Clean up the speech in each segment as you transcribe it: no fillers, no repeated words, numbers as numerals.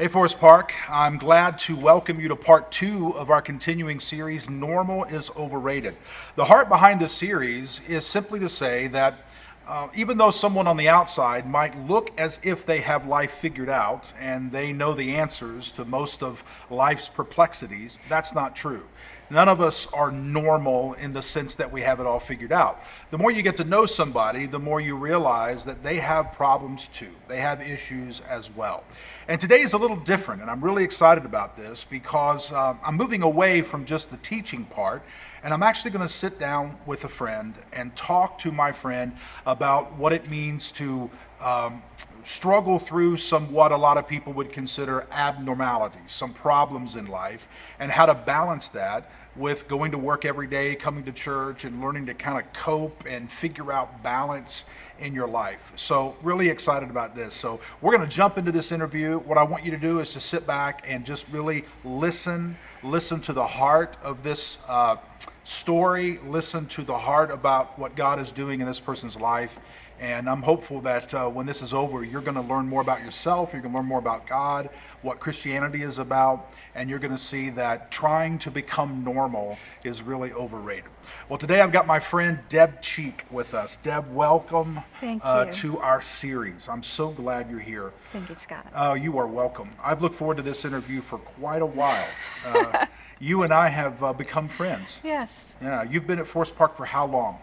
Hey, Forest Park, I'm glad to welcome you to part two of our continuing series, Normal is Overrated. The heart behind this series is simply to say that even though someone on the outside might look as if they have life figured out and they know the answers to most of life's perplexities, that's not true. None of us are normal in the sense that we have it all figured out. The more you get to know somebody, the more you realize that they have problems too. They have issues as well. And today is a little different, and I'm really excited about this because I'm moving away from just the teaching part, and I'm actually going to sit down with a friend and talk to my friend about what it means to struggle through what a lot of people would consider abnormalities, some problems in life, and how to balance that with going to work every day, coming to church, and learning to kind of cope and figure out balance in your life. So really excited about this. So we're going to jump into this interview. What I want you to do is to sit back and just really listen to the heart of this story, listen to the heart about what God is doing in this person's life. And I'm hopeful that when this is over, you're going to learn more about yourself, you're going to learn more about God, what Christianity is about, and you're going to see that trying to become normal is really overrated. Well, today I've got my friend Deb Cheek with us. Deb, welcome Thank you. to our series. I'm so glad you're here. Thank you, Scott. You are welcome. I've looked forward to this interview for quite a while. You and I have become friends. Yes. Yeah, you've been at Forest Park for how long?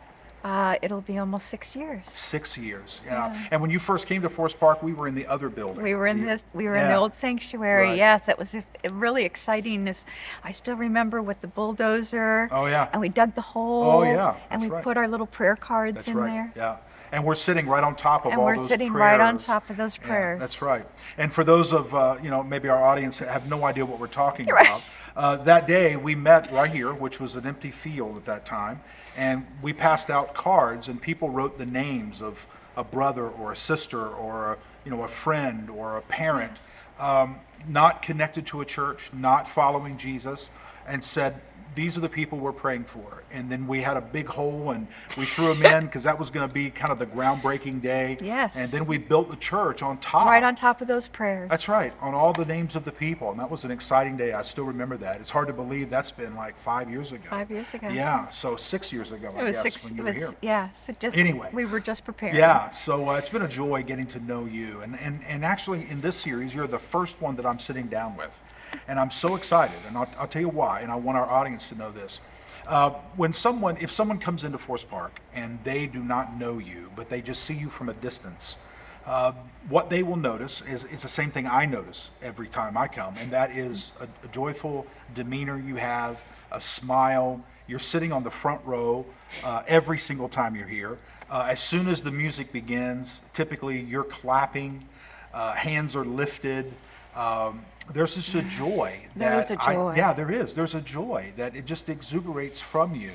It'll be almost 6 years. 6 years, yeah. And when you first came to Forest Park, we were in the other building. We were in The- we were in yeah. the old sanctuary. Right. Yes, it was really exciting. I still remember with the bulldozer. Oh, yeah. And we dug the hole. Oh, yeah, And that's we right. put our little prayer cards That's in right. there. Yeah. And we're sitting right on top of And all we're those sitting prayers. right on top of those Yeah, prayers. that's right. And for those of maybe our audience that have no idea what we're talking You're right. about, that day we met right here, which was an empty field at that time, and we passed out cards, and people wrote the names of a brother or a sister or a friend or a parent, not connected to a church, not following Jesus, and said, these are the people we're praying for. And then we had a big hole and we threw them in because that was going to be kind of the groundbreaking day. Yes. And then we built the church on top. Right on top of those prayers. That's right, on all the names of the people. And that was an exciting day. I still remember that. It's hard to believe that's been like 5 years ago. 5 years ago. Yeah, so 6 years ago, It I was guess, 6. when It you were was here. yes. It just Anyway. we were just preparing. Yeah, so it's been a joy getting to know you. And actually, in this series, you're the first one that I'm sitting down with. And I'm so excited, and I'll tell you why, and I want our audience to know this. If someone comes into Forest Park and they do not know you, but they just see you from a distance, what they will notice is it's the same thing I notice every time I come, and that is a joyful demeanor you have, a smile. You're sitting on the front row every single time you're here. As soon as the music begins, typically you're clapping, hands are lifted. There's just a joy. There is a joy. Yeah, there is. There's a joy that it just exuberates from you.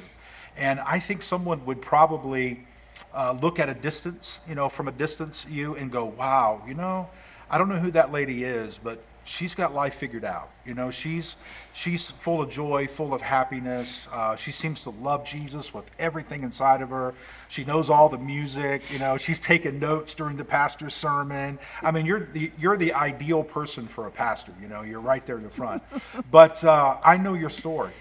And I think someone would probably look at a distance, from a distance you and go, wow, I don't know who that lady is, but she's got life figured out. She's full of joy, full of happiness. She seems to love Jesus with everything inside of her. She knows all the music. She's taking notes during the pastor's sermon. I mean, you're the ideal person for a pastor. You're right there in the front. But I know your story.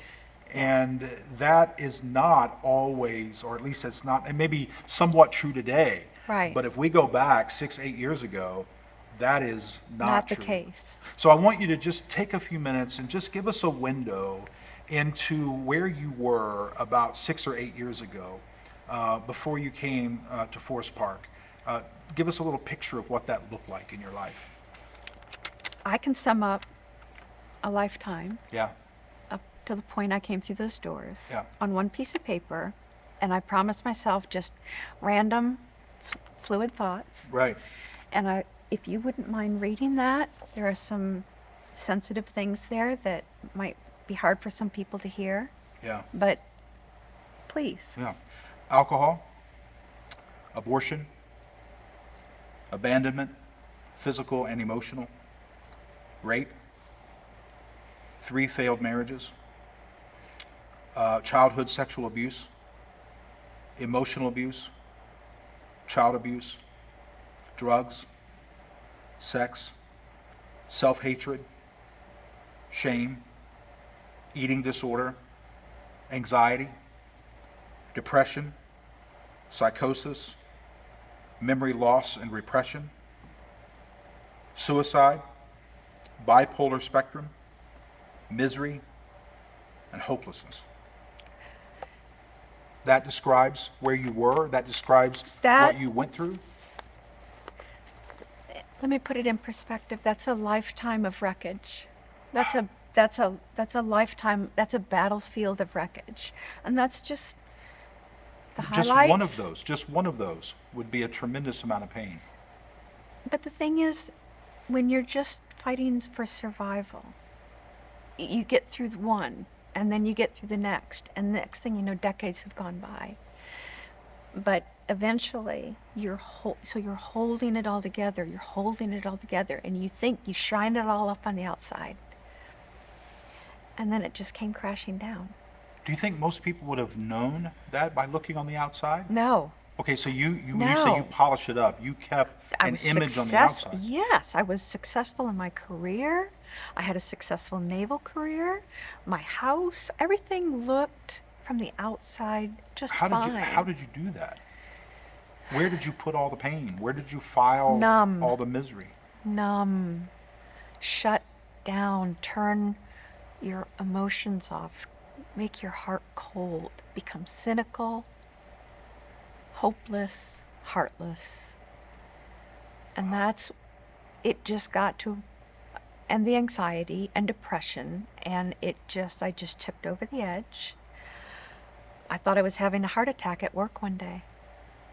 And that is not always, or at least it's not, and maybe somewhat true today. Right. But if we go back 6, 8 years ago, that is not the true. case. So I want you to just take a few minutes and just give us a window into where you were about 6 or 8 years ago before you came to Forest Park. Give us a little picture of what that looked like in your life. I can sum up a lifetime Yeah, up to the point I came through those doors Yeah. on one piece of paper, and I promised myself just random fluid thoughts. right. And if you wouldn't mind reading that, there are some sensitive things there that might be hard for some people to hear, Yeah, but please. yeah. Alcohol, abortion, abandonment, physical and emotional, rape, 3 failed marriages, childhood sexual abuse, emotional abuse, child abuse, drugs, sex, self-hatred, shame, eating disorder, anxiety, depression, psychosis, memory loss and repression, suicide, bipolar spectrum, misery, and hopelessness. That describes where you were? That describes That- what you went through? Let me put it in perspective. That's a lifetime of wreckage. That's a lifetime. That's a battlefield of wreckage, and that's just the Just highlights. one of those, just one of those would be a tremendous amount of pain. But the thing is, when you're just fighting for survival, you get through one, and then you get through the next, and the next thing you know, decades have gone by. But eventually, you're holding it all together. You're holding it all together, and you think you shine it all up on the outside, and then it just came crashing down. Do you think most people would have known that by looking on the outside? No. Okay, so when you say you No. polish it up, you kept I an was image on the success- outside. Yes, I was successful in my career. I had a successful naval career. My house, everything looked from the outside just How fine. did you do that? Where did you put all the pain? Where did you file Numb. all the misery? Numb, shut down, turn your emotions off, make your heart cold, become cynical, hopeless, heartless. And it just got to, and the anxiety and depression, and I just tipped over the edge. I thought I was having a heart attack at work one day.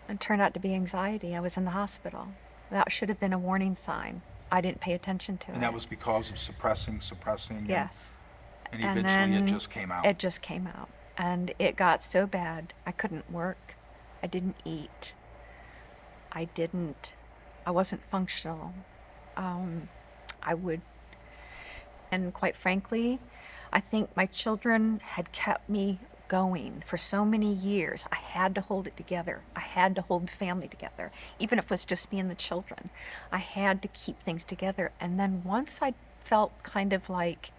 It turned out to be anxiety. I was in the hospital. That should have been a warning sign. I didn't pay attention to it. And that was because of suppressing. Yes. And And eventually it then just came out. It just came out. And it got so bad, I couldn't work. I didn't eat. I wasn't functional. And quite frankly, I think my children had kept me going for so many years. I had to hold it together. I had to hold the family together, even if it was just me and the children. I had to keep things together. And then once I felt kind of like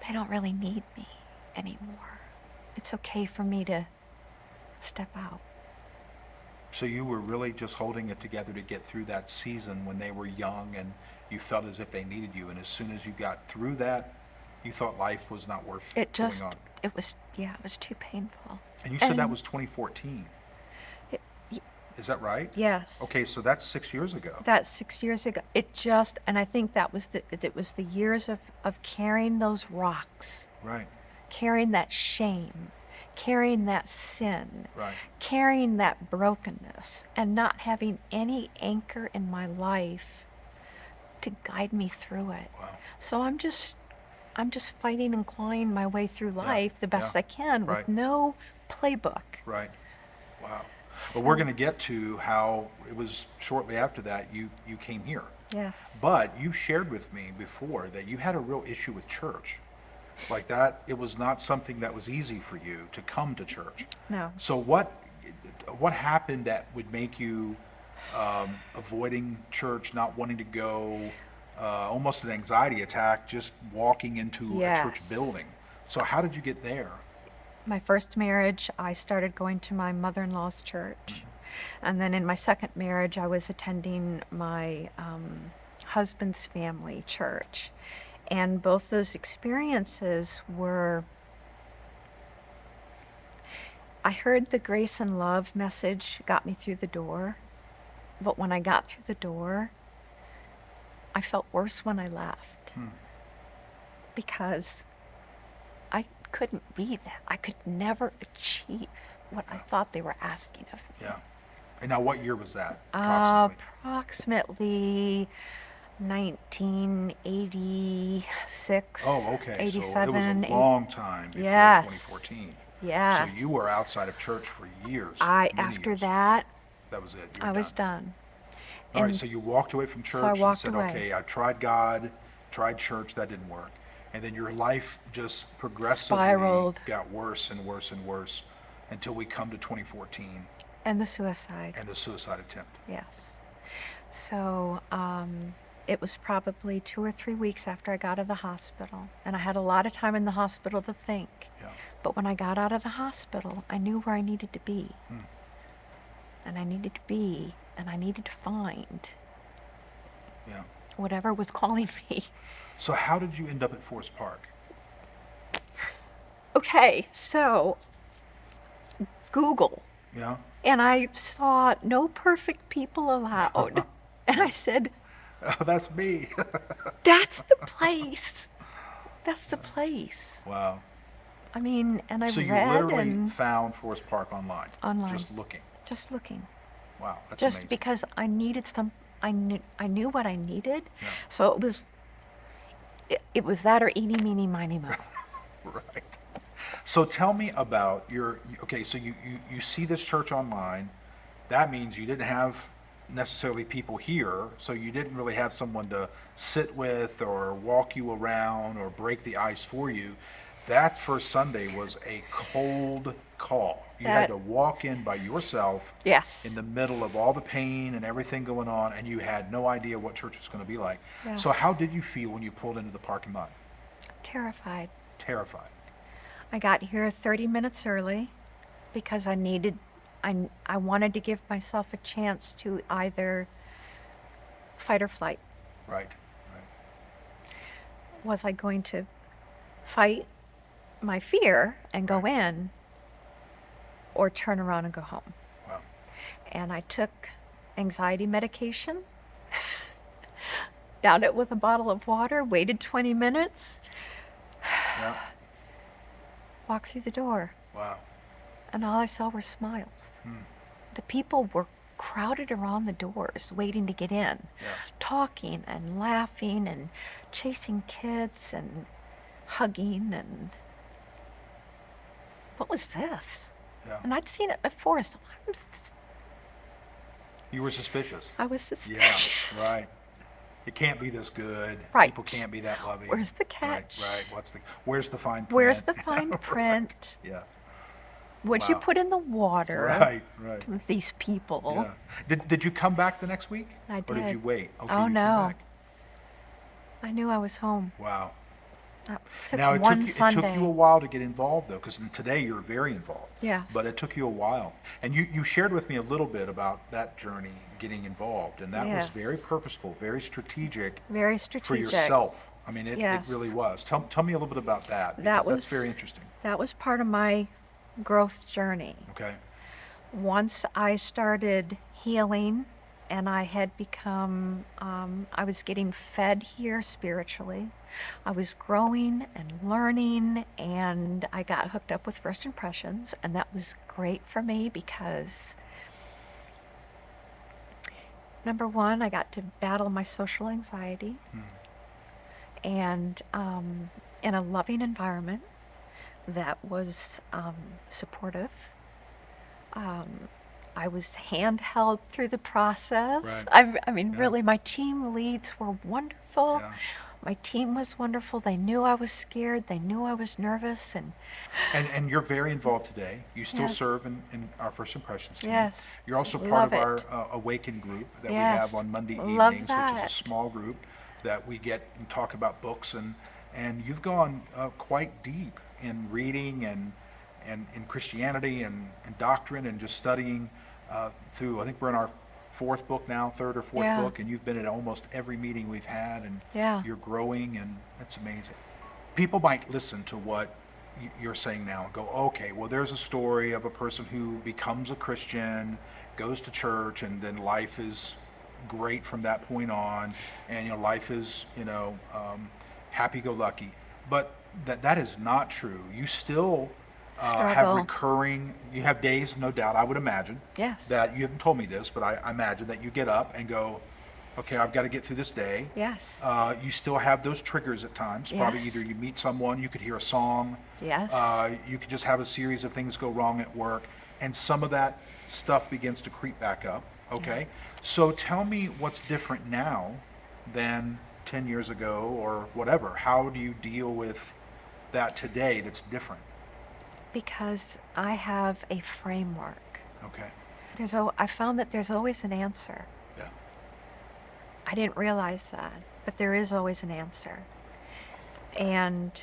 they don't really need me anymore, it's okay for me to step out. So you were really just holding it together to get through that season when they were young and you felt as if they needed you. And as soon as you got through that, you thought life was not worth It going on. it was too painful. And you said that And was 2014. y- Is that right? Yes. Okay, so that's 6 years ago. That's 6 years ago. And I think it was the years of carrying those rocks, Right, carrying that shame, carrying that sin, right. carrying that brokenness, and not having any anchor in my life to guide me through it. Wow. So I'm just fighting and clawing my way through life the best yeah, I can with right. no playbook. Right. Wow. Well, we're going to get to how it was shortly after that you came here. Yes. But you shared with me before that you had a real issue with church. Like that, it was not something that was easy for you to come to church. No. So what happened that would make you avoiding church, not wanting to go, almost an anxiety attack, just walking into a church Yes. building? So how did you get there? My first marriage, I started going to my mother-in-law's church. And then in my second marriage, I was attending my husband's family church. And both those experiences I heard the grace and love message got me through the door. But when I got through the door, I felt worse when I left. Because I couldn't be that. I could never achieve what I thought they were asking of me. Yeah. And now what year was that approximately? Approximately 1986. Oh, okay. 87. So it was a long time before Yes. 2014. Yes. So you were outside of church for years. many After years. that, That was it. You were I was done. All right, And so you walked away from church I and walked said, away. okay, I tried God, tried church, that didn't work. And then your life just progressively Spiraled. got worse and worse and worse until we come to 2014 And the suicide. and the suicide attempt. Yes. So, it was probably 2 or 3 weeks after I got out of the hospital, and I had a lot of time in the hospital to think. Yeah. But when I got out of the hospital, I knew where I needed to be. And I needed to be, and I needed to find Yeah. whatever was calling me. So how did you end up at Forest Park? Okay, so Google, Yeah. and I saw no perfect people allowed. And I said, Oh, that's me. that's the place. That's the place. Wow. I mean, and I So you read literally and found Forest Park online? Online. Just looking? just looking. Wow, that's Just amazing. because I needed I knew what I needed. Yeah. So it was that or eeny, meeny, miny, mo. Right. So tell me about okay, so you see this church online. That means you didn't have necessarily people here, so you didn't really have someone to sit with or walk you around or break the ice for you. That first Sunday was a cold call. You had That- to walk in by yourself Yes. in the middle of all the pain and everything going on, and you had no idea what church was going to be like. So Yes. how did you feel when you pulled into the parking lot? Terrified. Terrified. I got here 30 minutes early because I wanted to give myself a chance to either fight or flight. Right. Right. Was I going to fight my fear and go in, or turn around and go home? Wow. And I took anxiety medication, downed it with a bottle of water, waited 20 minutes, Yeah. walked through the door, Wow. and all I saw were smiles. The people were crowded around the doors waiting to get in, Yeah. talking and laughing and chasing kids and hugging, and what was this? Yeah. And I'd seen it before, so You were suspicious. I was Yeah. suspicious. Right. It can't be this good. Right. People can't be that loving. Where's the Right. catch? Right. Where's the fine print? Where's the fine print? Yeah. What'd you Wow. put in the water Right. Right. with these people? Yeah. Did you come back the next week? I Or did did. you wait? Okay, Oh, you came no. back. I knew I was home. Wow. It took Now one it took Sunday. you a while to get involved though, because today you're very involved. Yes. But it took you a while, and you shared with me a little bit about that journey, getting involved, and that was very Yes. purposeful, very strategic Very for strategic. yourself. I mean, it Yes. really was. Tell me a little bit about that. That Because was that's very interesting. That was part of my growth journey. Okay. Once I started healing and I had become, I was getting fed here spiritually. I was growing and learning, and I got hooked up with First Impressions, and that was great for me because, number one, I got to battle my social anxiety and in a loving environment that was supportive. I was handheld through the process. Right. I mean, Yeah. really, my team leads were wonderful. Yeah. My team was wonderful. They knew I was scared. They knew I was nervous. And you're very involved today. You still Yes. serve in our First Impressions team. Yes. You're also part Love of our it. Awaken group that we Yes. have on Monday Love evenings, which that. is a small group that we get and talk about books, and you've gone quite deep in reading and in Christianity and doctrine and just studying through. I think we're in our fourth book now, third or fourth Yeah. book, and you've been at almost every meeting we've had, and Yeah. you're growing, and that's amazing. People might listen to what you're saying now and go, okay, well, there's a story of a person who becomes a Christian, goes to church, and then life is great from that point on, and life is happy-go-lucky. But that is not true. You still have Struggle. recurring. You have days, no doubt. I would imagine Yes. that you haven't told me this, but I imagine that you get up and go, okay, I've got to get through this day. Yes. You still have those triggers at times. Probably Yes. either you meet someone, you could hear a song. Yes. You could just have a series of things go wrong at work, and some of that stuff begins to creep back up. Okay. So tell me what's different now than 10 years ago or whatever. How do you deal with that today that's different? Because I have a framework. Okay. I found that there's always an answer. Yeah. I I didn't realize that, but there is always an answer. And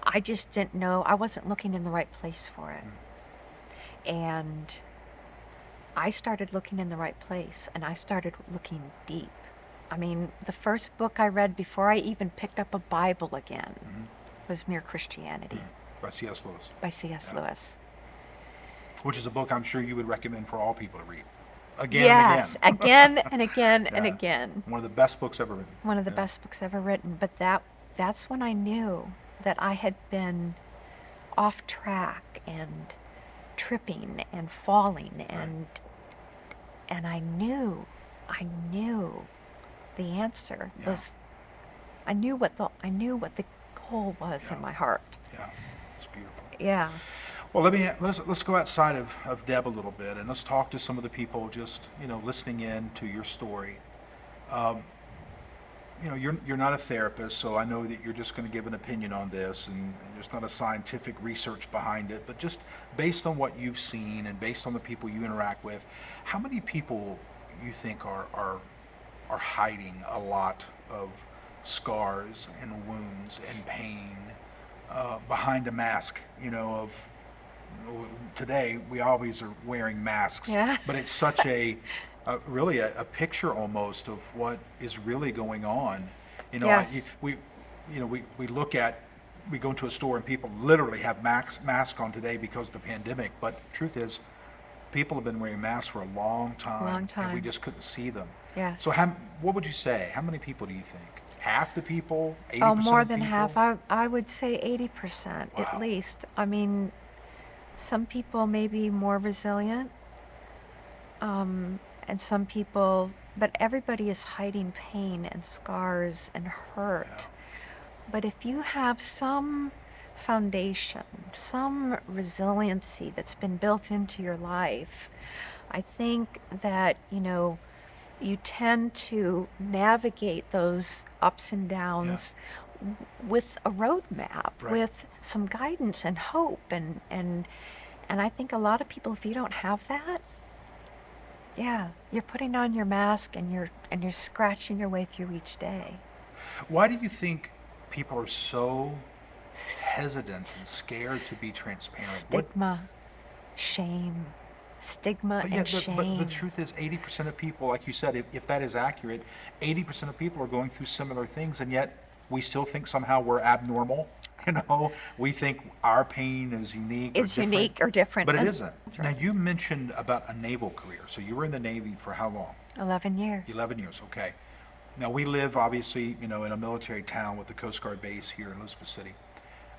I just didn't know, I wasn't looking in the right place for it. And I started looking in the right place, and I started looking deep. I mean, the first book I read before I even picked up a Bible again was Mere Christianity By C.S. Lewis, by C.S. Yeah. Lewis. which is a book I'm sure you would recommend for all people to read. Again Yes, and again and again and Yeah. again. One of the best books ever written. One of the Yeah. best books ever written. But that's when I knew that I had been off track and tripping and falling and I knew the answer Yeah. was I knew what the hole was Yeah. in my heart. Yeah, it's beautiful. Yeah. Well, let's go outside of Deb a little bit, and let's talk to some of the people just listening in to your story. You're not a therapist, so I know that you're just going to give an opinion on this, and there's not a scientific research behind it, but just based on what you've seen and based on the people you interact with, how many people you think are hiding a lot of scars and wounds and pain behind a mask? Today we always are wearing masks, Yeah. but it's such really a picture almost of what is really going on. Yes. We go into a store and people literally have masks on today because of the pandemic, but the truth is people have been wearing masks for a long time, Long and we time. just couldn't see them. Yes. So what would you say? How many people do you think? Half the people? 80% Oh, more of than people? half. I would say 80% Wow. at least. I mean, some people may be more resilient, and some people, but everybody is hiding pain and scars and hurt. Yeah. But if you have some foundation, some resiliency that's been built into your life, I think that, you tend to navigate those ups and downs with a roadmap, Right. with some guidance and hope, and I think a lot of people, if you don't have that, yeah, you're putting on your mask and you're scratching your way through each day. Why do you think people are so hesitant and scared to be transparent? Stigma, shame, stigma But and but the shame. truth is 80% of people, like you said, if that is accurate, 80% of people are going through similar things, and yet we still think somehow we're abnormal. We think our pain is unique. It's or different, unique or different. but it and- isn't. Now, you mentioned about a naval career. So you were in the Navy for how long? 11 years. 11 years, okay. Now, we live, obviously, in a military town with the Coast Guard base here in Elizabeth City.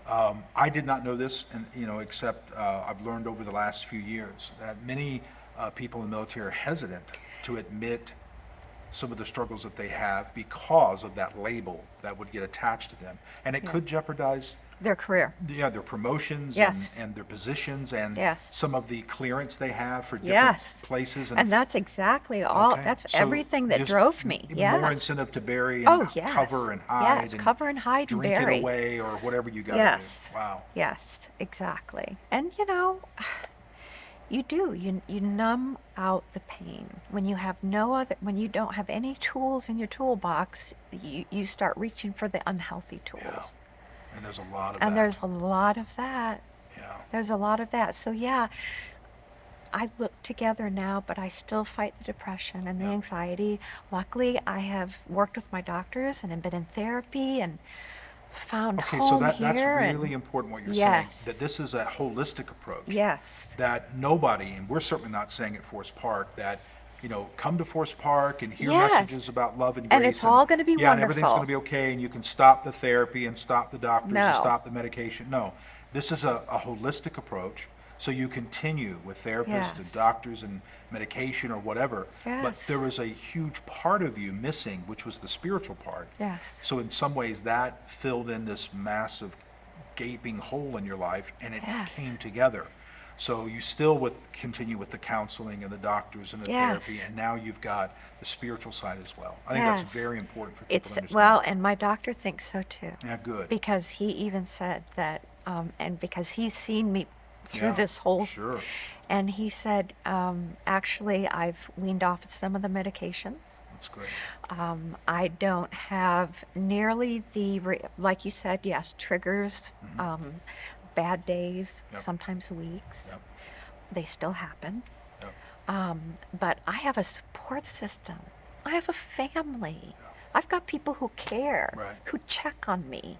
I did not know this, and except I've learned over the last few years that many people in the military are hesitant to admit some of the struggles that they have because of that label that would get attached to them, and it Yeah. could jeopardize Their career. their promotions Yes. and their positions and Yes. some of the clearance they have for different Yes. places. And that's exactly all, Okay. that's So everything that just drove me. More Yes. incentive to bury Oh, and yes. cover and hide. Yes, and cover and hide and drink bury. it away or whatever you got to Yes. do. Wow. Yes, exactly. And you numb out the pain. When you have when you don't have any tools in your toolbox, you start reaching for the unhealthy tools. Yeah. And there's a lot of And that. there's a lot of that. Yeah. There's a lot of that. So yeah, I look together now, but I still fight the depression and the Yeah. anxiety. Luckily, I have worked with my doctors and have been in therapy and found Okay, home so that's here. and- really important what you're Yes. saying. That this is a holistic approach. Yes. That nobody, and we're certainly not saying at Forest Park, that come to Forest Park and hear Yes. messages about love and grace. And it's all gonna be Yeah, and everything's wonderful. going to be okay, and you can stop the therapy and stop the doctors and No. stop the medication. No, this is a holistic approach. So you continue with therapists and Yes. doctors and medication or whatever. But Yes. there was a huge part of you missing, which was the spiritual part. Yes. So in some ways, that filled in this massive gaping hole in your life, and it Yes. came together. So you still continue with the counseling and the doctors and the Yes. therapy, and now you've got the spiritual side as well. I think that's Yes. very important for people It's to understand. well, and my doctor thinks so too. Yeah, good. Because he even said that, and because he's seen me through Yeah, this whole, Sure, and he said, actually, I've weaned off some of the medications. That's great. I don't have nearly like you said, yes, triggers, bad days, Yep. sometimes weeks. Yep. They still happen. Yep. But I have a support system. I have a family. Yeah. I've got people who care, Right. who check on me.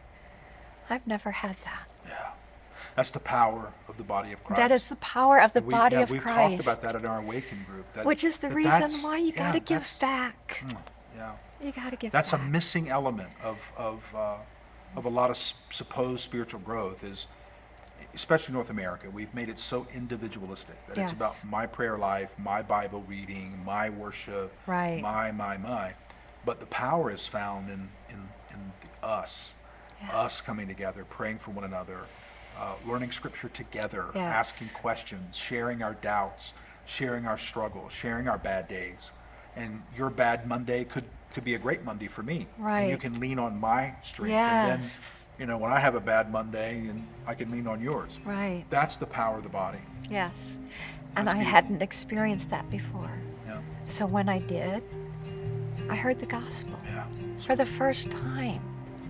I've never had that. Yeah. That's the power of the body of Christ. That is the power of the body of we've Christ. talked about that in our Awaken group. Which is the reason that's- why you got to give that's- back. Yeah. You got to give That's back. a missing element of a lot of supposed spiritual growth is, especially North America, we've made it so individualistic that it's about Yes. my prayer life, my Bible reading, my worship, Right. my. But the power is found in the us, Yes. us coming together, praying for one another, learning scripture together, Yes. asking questions, sharing our doubts, sharing our struggles, sharing our bad days. And your bad Monday could be a great Monday for me. And you Right. can lean on my strength. Yes. And then, when I have a bad Monday, and I can lean on yours. Right. That's the power of the body. Yes. And That's I beautiful. hadn't experienced that before. Yeah. So when I did, I heard the gospel Yeah. for the first time.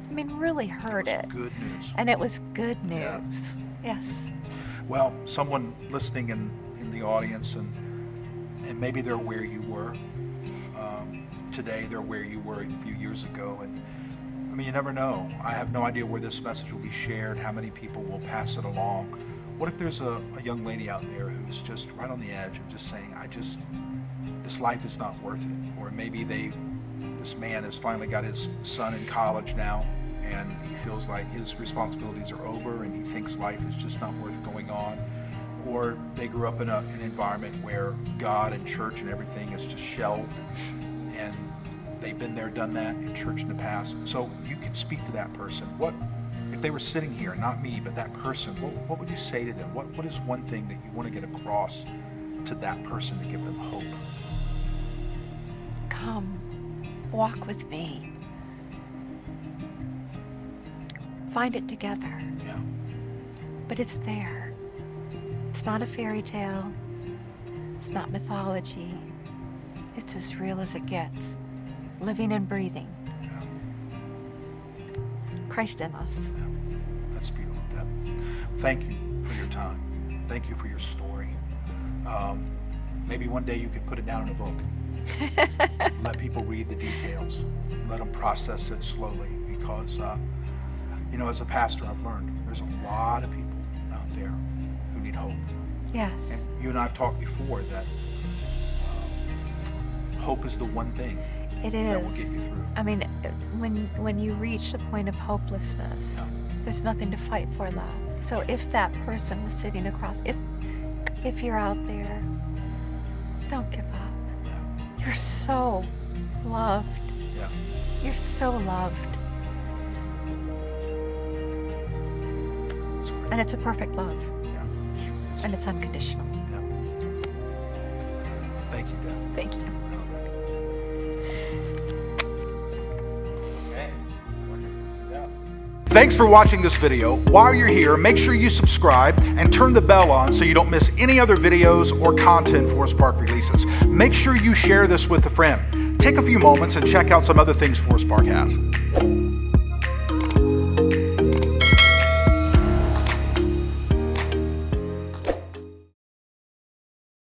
I mean, really heard It it. was good news. And it was good Yeah. news. Yes. Well, someone listening in the audience, and maybe they're where you were today, they're where you were a few years ago, and I mean, you never know. I have no idea where this message will be shared, how many people will pass it along. What if there's a young lady out there who's just right on the edge of just saying, this life is not worth it, or maybe this man has finally got his son in college now, and he feels like his responsibilities are over, and he thinks life is just not worth going on. Or they grew up in an environment where God and church and everything is just shelved, and they've been there, done that in church in the past. So you could speak to that person. What if they were sitting here, not me, but that person? What would you say to them? What is one thing that you want to get across to that person to give them hope? Come, walk with me. Find it together. Yeah. But it's there. It's not a fairy tale. It's not mythology. It's as real as it gets. Living and breathing. Yeah. Christ in us. Yeah. That's beautiful, Deb. Thank you for your time. Thank you for your story. Maybe one day you could put it down in a book. Let people read the details. Let them process it slowly, because, as a pastor, I've learned there's a lot of people out there who need hope. Yes. And you and I have talked before that hope is the one thing It that will get you is. through. I mean, when you reach the point of hopelessness, Yeah. there's nothing to fight for left. So if that person was sitting across, if you're out there, don't give up. Yeah. You're so loved. Yeah. You're so loved. It's great. And it's a perfect love. Yeah. Sure is. And it's unconditional. Yeah. Thank you, Deb. Thank you. Thanks for watching this video. While you're here, make sure you subscribe and turn the bell on so you don't miss any other videos or content Forest Park releases. Make sure you share this with a friend. Take a few moments and check out some other things Forest Park has.